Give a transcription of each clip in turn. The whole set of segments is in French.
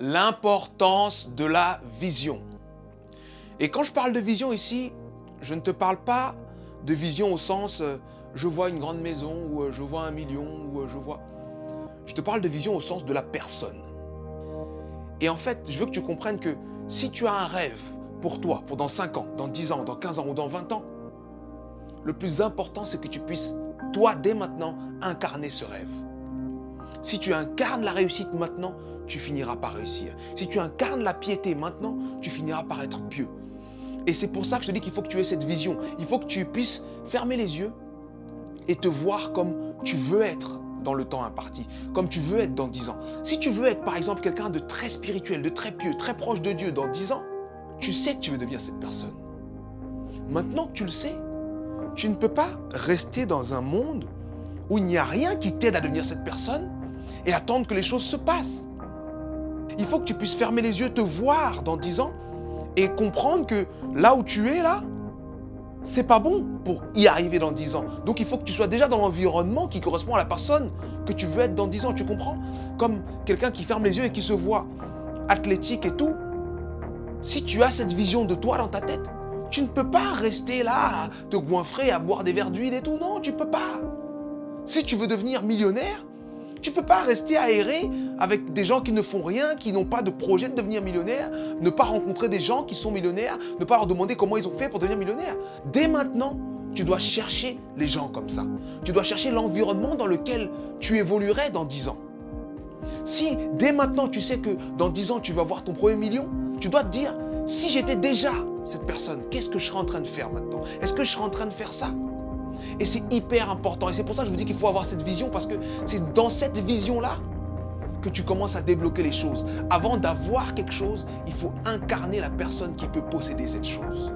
l'importance de la vision. Et quand je parle de vision ici, je ne te parle pas de vision au sens je vois une grande maison ou je vois 1 million ou je vois... Je te parle de vision au sens de la personne. Et en fait, je veux que tu comprennes que si tu as un rêve pour toi, pour dans 5 ans, dans 10 ans, dans 15 ans ou dans 20 ans, le plus important, c'est que tu puisses, toi, dès maintenant, incarner ce rêve. Si tu incarnes la réussite maintenant, tu finiras par réussir. Si tu incarnes la piété maintenant, tu finiras par être pieux. Et c'est pour ça que je te dis qu'il faut que tu aies cette vision. Il faut que tu puisses fermer les yeux et te voir comme tu veux être dans le temps imparti, comme tu veux être dans 10 ans. Si tu veux être par exemple quelqu'un de très spirituel, de très pieux, très proche de Dieu dans 10 ans, tu sais que tu veux devenir cette personne. Maintenant que tu le sais, tu ne peux pas rester dans un monde où il n'y a rien qui t'aide à devenir cette personne et attendre que les choses se passent. Il faut que tu puisses fermer les yeux, te voir dans 10 ans et comprendre que là où tu es là, c'est pas bon pour y arriver dans 10 ans. Donc il faut que tu sois déjà dans l'environnement qui correspond à la personne que tu veux être dans 10 ans, tu comprends? Comme quelqu'un qui ferme les yeux et qui se voit athlétique et tout. Si tu as cette vision de toi dans ta tête, tu ne peux pas rester là à te goinfrer, à boire des verres d'huile et tout. Non, tu peux pas. Si tu veux devenir millionnaire, tu ne peux pas rester à errer avec des gens qui ne font rien, qui n'ont pas de projet de devenir millionnaire, ne pas rencontrer des gens qui sont millionnaires, ne pas leur demander comment ils ont fait pour devenir millionnaire. Dès maintenant, tu dois chercher les gens comme ça. Tu dois chercher l'environnement dans lequel tu évoluerais dans 10 ans. Si dès maintenant tu sais que dans 10 ans tu vas avoir ton premier million, tu dois te dire, si j'étais déjà cette personne, qu'est-ce que je serais en train de faire maintenant? Est-ce que je serais en train de faire ça? Et c'est hyper important. Et c'est pour ça que je vous dis qu'il faut avoir cette vision, parce que c'est dans cette vision-là que tu commences à débloquer les choses. Avant d'avoir quelque chose, il faut incarner la personne qui peut posséder cette chose.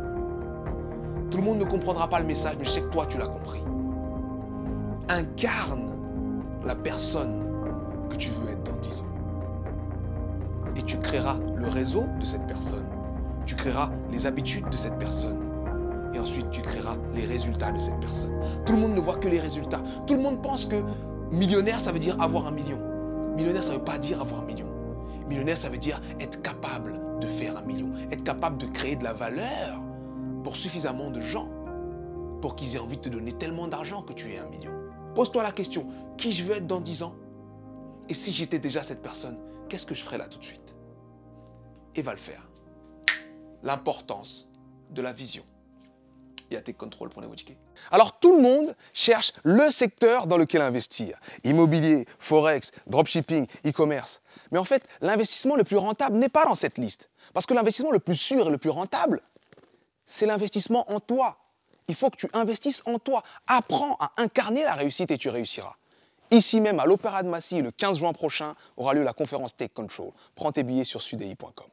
Tout le monde ne comprendra pas le message, mais je sais que toi, tu l'as compris. Incarne la personne que tu veux être dans 10 ans. Et tu créeras le réseau de cette personne. Tu créeras les habitudes de cette personne. Et ensuite, tu créeras les résultats de cette personne. Tout le monde ne voit que les résultats. Tout le monde pense que millionnaire, ça veut dire avoir 1 million. Millionnaire, ça ne veut pas dire avoir 1 million. Millionnaire, ça veut dire être capable de faire 1 million. Être capable de créer de la valeur pour suffisamment de gens pour qu'ils aient envie de te donner tellement d'argent que tu aies 1 million. Pose-toi la question, qui je veux être dans 10 ans? Et si j'étais déjà cette personne, qu'est-ce que je ferais là tout de suite? Et va le faire. L'importance de la vision. Il y a tes contrôles pour négocier. Alors tout le monde cherche le secteur dans lequel investir. Immobilier, forex, dropshipping, e-commerce. Mais en fait, l'investissement le plus rentable n'est pas dans cette liste. Parce que l'investissement le plus sûr et le plus rentable, c'est l'investissement en toi. Il faut que tu investisses en toi. Apprends à incarner la réussite et tu réussiras. Ici même, à l'Opéra de Massy, le 15 juin prochain, aura lieu la conférence Take Control. Prends tes billets sur sudei.com.